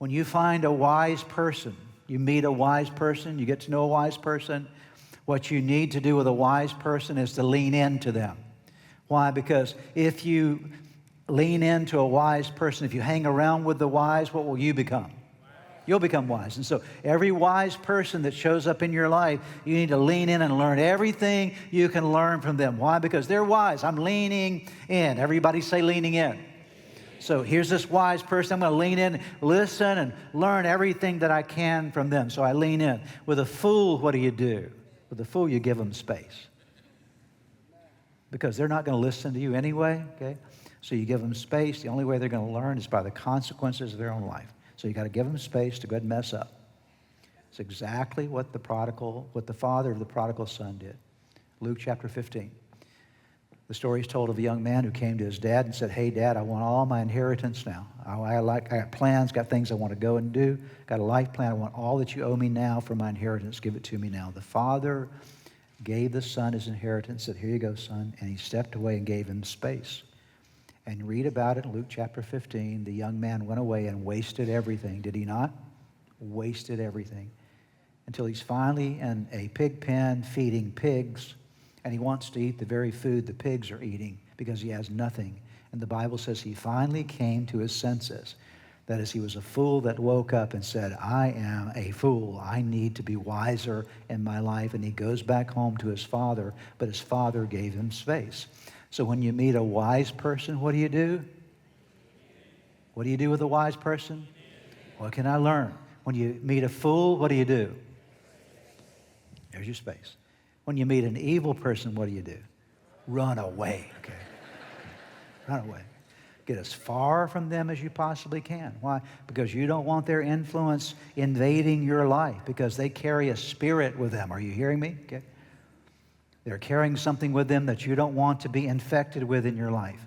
When you find a wise person, you meet a wise person, you get to know a wise person, what you need to do with a wise person is to lean into them. Why? Because if you lean into a wise person, if you hang around with the wise, what will you become? You'll become wise. And so every wise person that shows up in your life, you need to lean in and learn everything you can learn from them. Why? Because they're wise. I'm leaning in. Everybody say leaning in. So here's this wise person. I'm going to lean in, listen, and learn everything that I can from them. So I lean in. With a fool, what do? With a fool, you give them space. Because they're not going to listen to you anyway, okay? So you give them space. The only way they're going to learn is by the consequences of their own life. So you got to give them space to go ahead and mess up. It's exactly what the father of the prodigal son did. Luke chapter 15. The story is told of a young man who came to his dad and said, "Hey, Dad, I want all my inheritance now. I got plans, got things I want to go and do, got a life plan. I want all that you owe me now for my inheritance. Give it to me now." The father gave the son his inheritance, said, "Here you go, son." And he stepped away and gave him space. And read about it in Luke chapter 15. The young man went away and wasted everything. Did he not? Wasted everything. Until he's finally in a pig pen feeding pigs. And he wants to eat the very food the pigs are eating because he has nothing. And the Bible says he finally came to his senses. That is, he was a fool that woke up and said, "I am a fool. I need to be wiser in my life." And he goes back home to his father, but his father gave him space. So when you meet a wise person, what do? What do you do with a wise person? What can I learn? When you meet a fool, what do? There's your space. When you meet an evil person, what do? Run away, okay? Run away. Get as far from them as you possibly can. Why? Because you don't want their influence invading your life because they carry a spirit with them. Are you hearing me? Okay. They're carrying something with them that you don't want to be infected with in your life.